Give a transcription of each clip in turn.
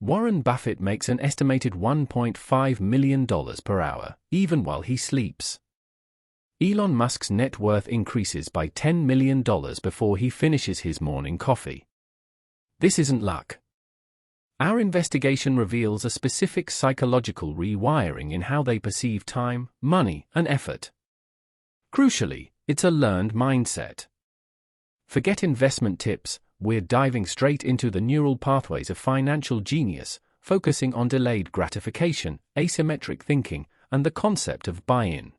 Warren Buffett makes an estimated $1.5 million per hour, even while he sleeps. Elon Musk's net worth increases by $10 million before he finishes his morning coffee. This isn't luck. Our investigation reveals a specific psychological rewiring in how they perceive time, money, and effort. Crucially, it's a learned mindset. Forget investment tips, we're diving straight into the neural pathways of financial genius, focusing on delayed gratification, asymmetric thinking, and the concept of buy-in.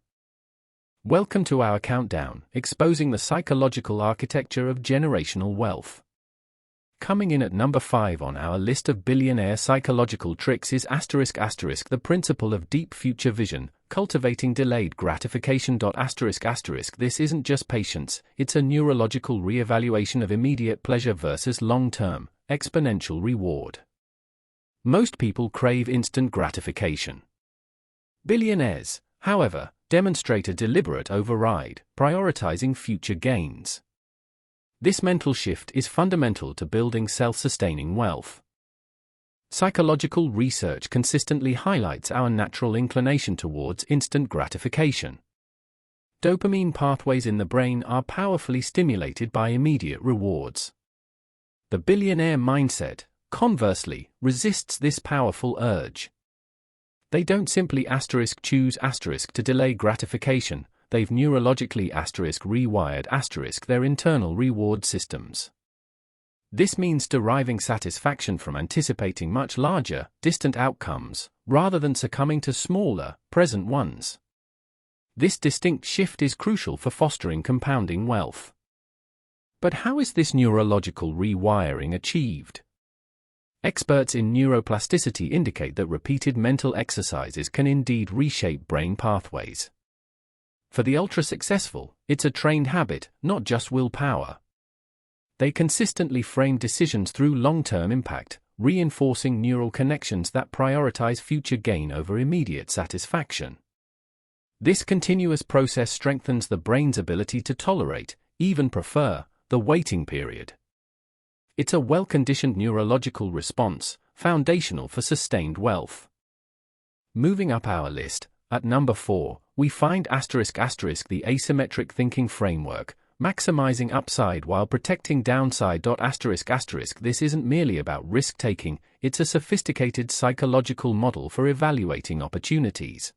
Welcome to our countdown, exposing the psychological architecture of generational wealth. Coming in at number 5 on our list of billionaire psychological tricks is ***, the principle of deep future vision, cultivating delayed gratification. ***, this isn't just patience, it's a neurological re-evaluation of immediate pleasure versus long-term, exponential reward. Most people crave instant gratification. Billionaires, however, demonstrate a deliberate override, prioritizing future gains. This mental shift is fundamental to building self-sustaining wealth. Psychological research consistently highlights our natural inclination towards instant gratification. Dopamine pathways in the brain are powerfully stimulated by immediate rewards. The billionaire mindset, conversely, resists this powerful urge. They don't simply choose to delay gratification, they've neurologically rewired their internal reward systems. This means deriving satisfaction from anticipating much larger, distant outcomes, rather than succumbing to smaller, present ones. This distinct shift is crucial for fostering compounding wealth. But how is this neurological rewiring achieved? Experts in neuroplasticity indicate that repeated mental exercises can indeed reshape brain pathways. For the ultra-successful, it's a trained habit, not just willpower. They consistently frame decisions through long-term impact, reinforcing neural connections that prioritize future gain over immediate satisfaction. This continuous process strengthens the brain's ability to tolerate, even prefer, the waiting period. It's a well-conditioned neurological response, foundational for sustained wealth. Moving up our list, at number 4, we find ***, the asymmetric thinking framework, maximizing upside while protecting downside. ***, this isn't merely about risk-taking, it's a sophisticated psychological model for evaluating opportunities.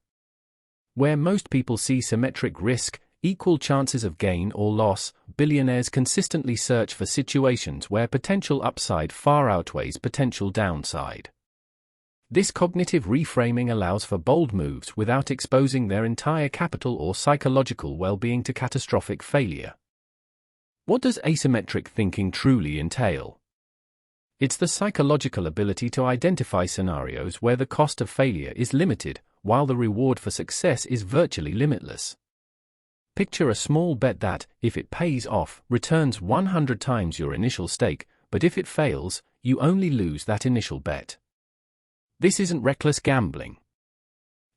Where most people see symmetric risk, equal chances of gain or loss, billionaires consistently search for situations where potential upside far outweighs potential downside. This cognitive reframing allows for bold moves without exposing their entire capital or psychological well-being to catastrophic failure. What does asymmetric thinking truly entail? It's the psychological ability to identify scenarios where the cost of failure is limited, while the reward for success is virtually limitless. Picture a small bet that, if it pays off, returns 100 times your initial stake, but if it fails, you only lose that initial bet. This isn't reckless gambling.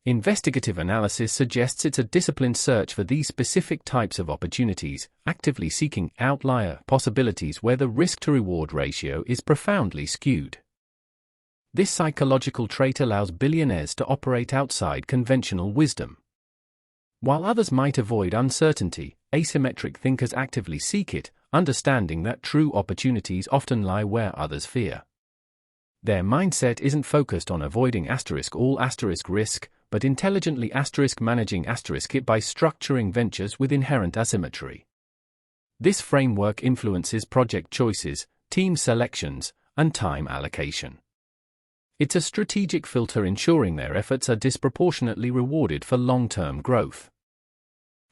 Investigative analysis suggests it's a disciplined search for these specific types of opportunities, actively seeking outlier possibilities where the risk-to-reward ratio is profoundly skewed. This psychological trait allows billionaires to operate outside conventional wisdom. While others might avoid uncertainty, asymmetric thinkers actively seek it, understanding that true opportunities often lie where others fear. Their mindset isn't focused on avoiding all risk, but intelligently managing it by structuring ventures with inherent asymmetry. This framework influences project choices, team selections, and time allocation. It's a strategic filter ensuring their efforts are disproportionately rewarded for long-term growth.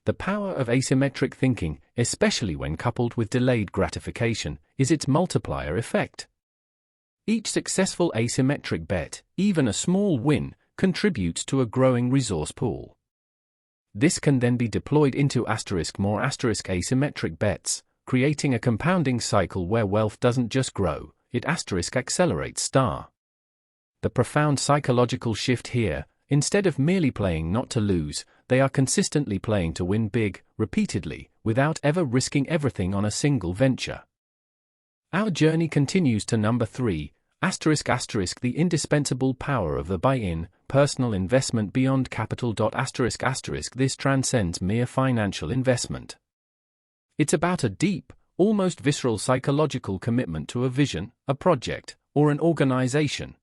The power of asymmetric thinking, especially when coupled with delayed gratification, is its multiplier effect. Each successful asymmetric bet, even a small win, contributes to a growing resource pool. This can then be deployed into more asymmetric bets, creating a compounding cycle where wealth doesn't just grow, it accelerates. The profound psychological shift here, instead of merely playing not to lose, they are consistently playing to win big, repeatedly, without ever risking everything on a single venture. Our journey continues to number 3, The indispensable power of the buy-in, personal investment beyond capital. This transcends mere financial investment. It's about a deep, almost visceral psychological commitment to a vision, a project, or an organization.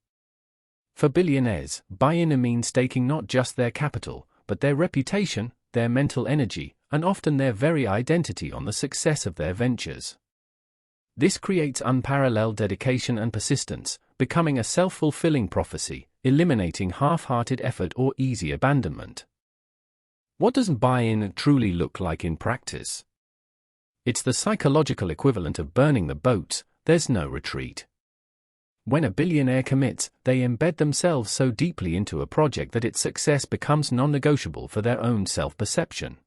For billionaires, buy-in means staking not just their capital, but their reputation, their mental energy, and often their very identity on the success of their ventures. This creates unparalleled dedication and persistence, becoming a self-fulfilling prophecy, eliminating half-hearted effort or easy abandonment. What does buy-in truly look like in practice? It's the psychological equivalent of burning the boats. There's no retreat. When a billionaire commits, they embed themselves so deeply into a project that its success becomes non-negotiable for their own self-perception.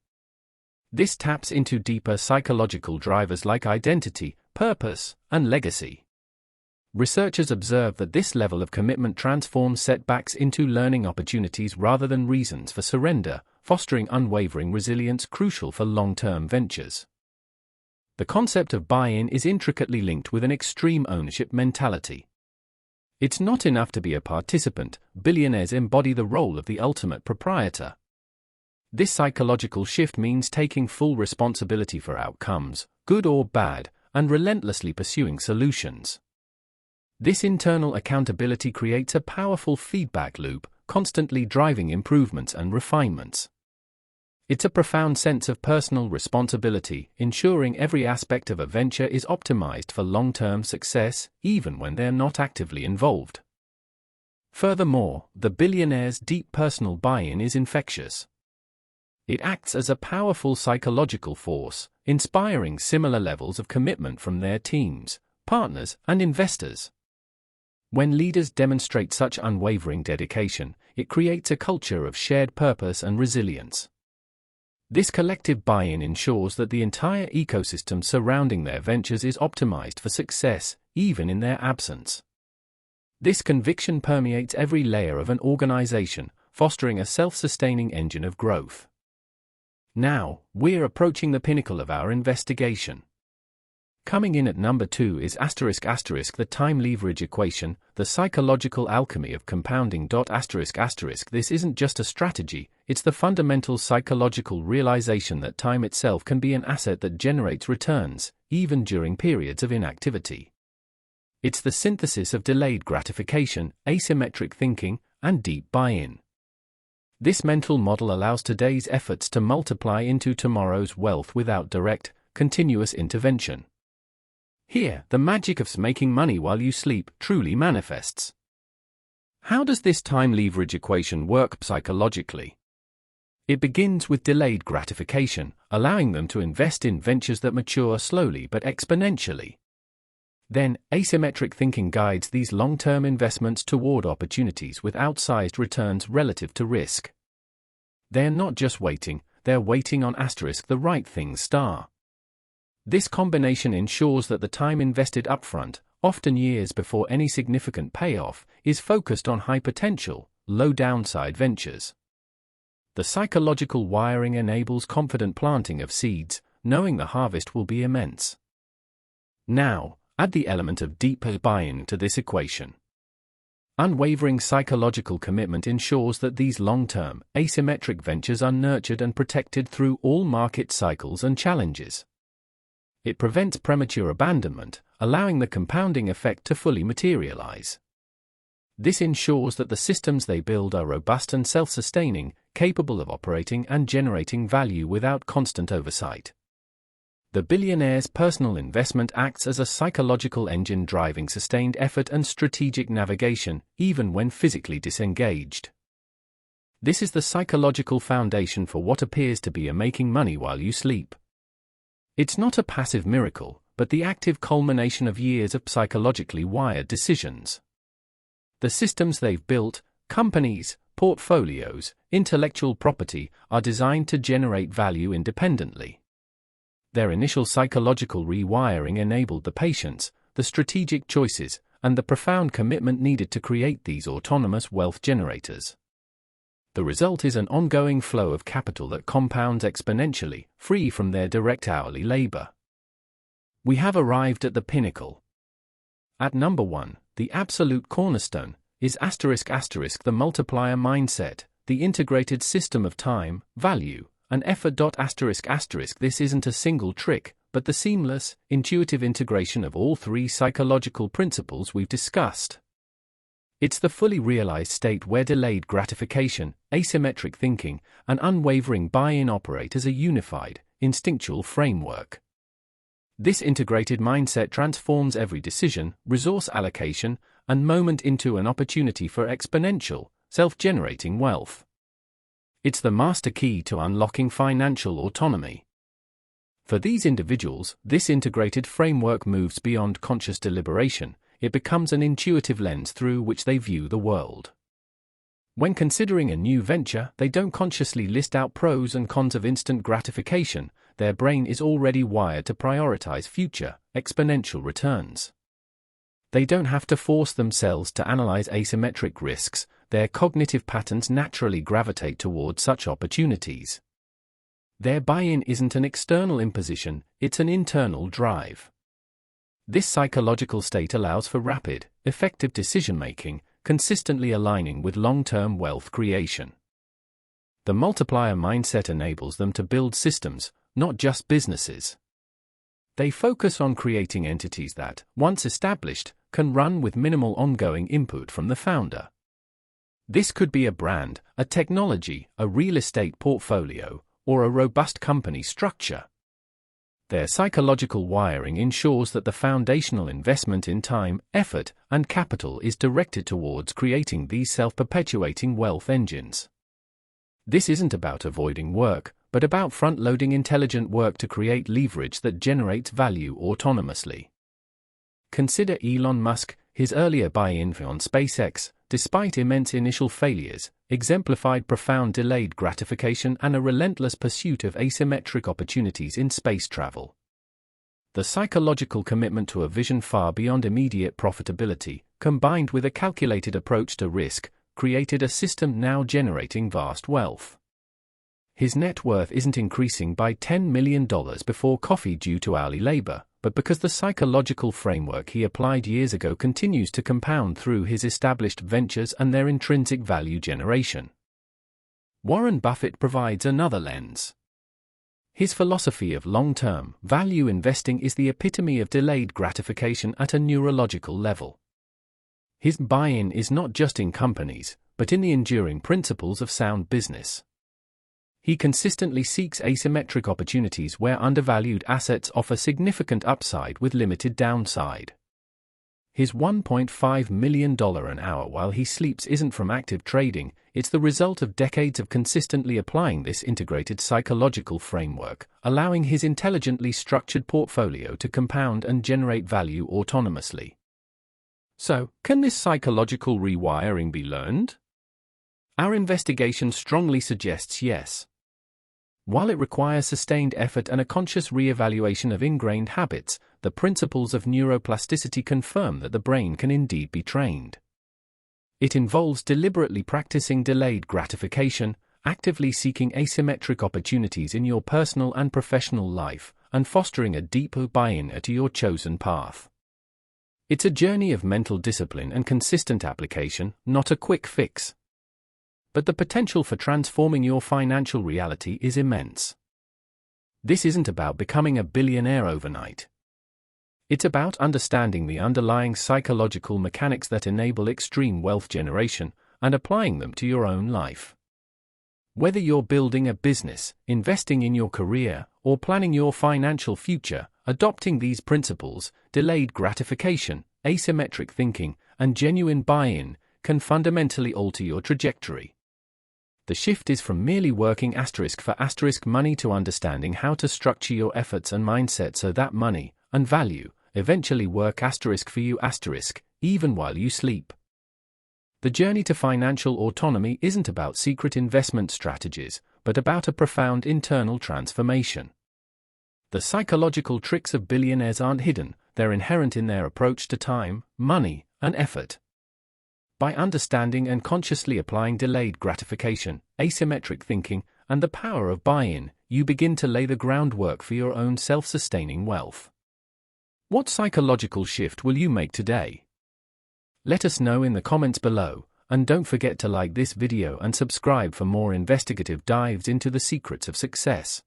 This taps into deeper psychological drivers like identity, purpose, and legacy. Researchers observe that this level of commitment transforms setbacks into learning opportunities rather than reasons for surrender, fostering unwavering resilience crucial for long-term ventures. The concept of buy-in is intricately linked with an extreme ownership mentality. It's not enough to be a participant, billionaires embody the role of the ultimate proprietor. This psychological shift means taking full responsibility for outcomes, good or bad, and relentlessly pursuing solutions. This internal accountability creates a powerful feedback loop, constantly driving improvements and refinements. It's a profound sense of personal responsibility, ensuring every aspect of a venture is optimized for long-term success, even when they're not actively involved. Furthermore, the billionaire's deep personal buy-in is infectious. It acts as a powerful psychological force, inspiring similar levels of commitment from their teams, partners, and investors. When leaders demonstrate such unwavering dedication, it creates a culture of shared purpose and resilience. This collective buy-in ensures that the entire ecosystem surrounding their ventures is optimized for success, even in their absence. This conviction permeates every layer of an organization, fostering a self-sustaining engine of growth. Now, we're approaching the pinnacle of our investigation. Coming in at number 2 is the time leverage equation, the psychological alchemy of compounding. This isn't just a strategy, it's the fundamental psychological realization that time itself can be an asset that generates returns, even during periods of inactivity. It's the synthesis of delayed gratification, asymmetric thinking, and deep buy-in. This mental model allows today's efforts to multiply into tomorrow's wealth without direct, continuous intervention. Here, the magic of making money while you sleep truly manifests. How does this time leverage equation work psychologically? It begins with delayed gratification, allowing them to invest in ventures that mature slowly but exponentially. Then, asymmetric thinking guides these long-term investments toward opportunities with outsized returns relative to risk. They're not just waiting, they're waiting on the right things star. This combination ensures that the time invested upfront, often years before any significant payoff, is focused on high-potential, low-downside ventures. The psychological wiring enables confident planting of seeds, knowing the harvest will be immense. Now, add the element of deeper buy-in to this equation. Unwavering psychological commitment ensures that these long-term, asymmetric ventures are nurtured and protected through all market cycles and challenges. It prevents premature abandonment, allowing the compounding effect to fully materialize. This ensures that the systems they build are robust and self-sustaining, capable of operating and generating value without constant oversight. The billionaire's personal investment acts as a psychological engine driving sustained effort and strategic navigation, even when physically disengaged. This is the psychological foundation for what appears to be a making money while you sleep. It's not a passive miracle, but the active culmination of years of psychologically wired decisions. The systems they've built, companies, portfolios, intellectual property, are designed to generate value independently. Their initial psychological rewiring enabled the patience, the strategic choices, and the profound commitment needed to create these autonomous wealth generators. The result is an ongoing flow of capital that compounds exponentially, free from their direct hourly labor. We have arrived at the pinnacle. At number 1, the absolute cornerstone, is *** the multiplier mindset, the integrated system of time, value, and effort. ***. This isn't a single trick, but the seamless, intuitive integration of all three psychological principles we've discussed. It's the fully realized state where delayed gratification, asymmetric thinking, and unwavering buy-in operate as a unified, instinctual framework. This integrated mindset transforms every decision, resource allocation, and moment into an opportunity for exponential, self-generating wealth. It's the master key to unlocking financial autonomy. For these individuals, this integrated framework moves beyond conscious deliberation. It becomes an intuitive lens through which they view the world. When considering a new venture, they don't consciously list out pros and cons of instant gratification. Their brain is already wired to prioritize future, exponential returns. They don't have to force themselves to analyze asymmetric risks. Their cognitive patterns naturally gravitate towards such opportunities. Their buy-in isn't an external imposition, it's an internal drive. This psychological state allows for rapid, effective decision-making, consistently aligning with long-term wealth creation. The multiplier mindset enables them to build systems, not just businesses. They focus on creating entities that, once established, can run with minimal ongoing input from the founder. This could be a brand, a technology, a real estate portfolio, or a robust company structure. Their psychological wiring ensures that the foundational investment in time, effort, and capital is directed towards creating these self-perpetuating wealth engines. This isn't about avoiding work, but about front-loading intelligent work to create leverage that generates value autonomously. Consider Elon Musk. His earlier buy-in on SpaceX, despite immense initial failures, exemplified profound delayed gratification and a relentless pursuit of asymmetric opportunities in space travel. The psychological commitment to a vision far beyond immediate profitability, combined with a calculated approach to risk, created a system now generating vast wealth. His net worth isn't increasing by $10 million before coffee due to hourly labor, but because the psychological framework he applied years ago continues to compound through his established ventures and their intrinsic value generation. Warren Buffett provides another lens. His philosophy of long-term, value investing is the epitome of delayed gratification at a neurological level. His buy-in is not just in companies, but in the enduring principles of sound business. He consistently seeks asymmetric opportunities where undervalued assets offer significant upside with limited downside. His $1.5 million an hour while he sleeps isn't from active trading, it's the result of decades of consistently applying this integrated psychological framework, allowing his intelligently structured portfolio to compound and generate value autonomously. So, can this psychological rewiring be learned? Our investigation strongly suggests yes. While it requires sustained effort and a conscious re-evaluation of ingrained habits, the principles of neuroplasticity confirm that the brain can indeed be trained. It involves deliberately practicing delayed gratification, actively seeking asymmetric opportunities in your personal and professional life, and fostering a deeper buy-in to your chosen path. It's a journey of mental discipline and consistent application, not a quick fix. But the potential for transforming your financial reality is immense. This isn't about becoming a billionaire overnight. It's about understanding the underlying psychological mechanics that enable extreme wealth generation and applying them to your own life. Whether you're building a business, investing in your career, or planning your financial future, adopting these principles, delayed gratification, asymmetric thinking, and genuine buy-in, can fundamentally alter your trajectory. The shift is from merely working for money to understanding how to structure your efforts and mindset so that money and value eventually work for you even while you sleep. The journey to financial autonomy isn't about secret investment strategies, but about a profound internal transformation. The psychological tricks of billionaires aren't hidden, they're inherent in their approach to time, money, and effort. By understanding and consciously applying delayed gratification, asymmetric thinking, and the power of buy-in, you begin to lay the groundwork for your own self-sustaining wealth. What psychological shift will you make today? Let us know in the comments below, and don't forget to like this video and subscribe for more investigative dives into the secrets of success.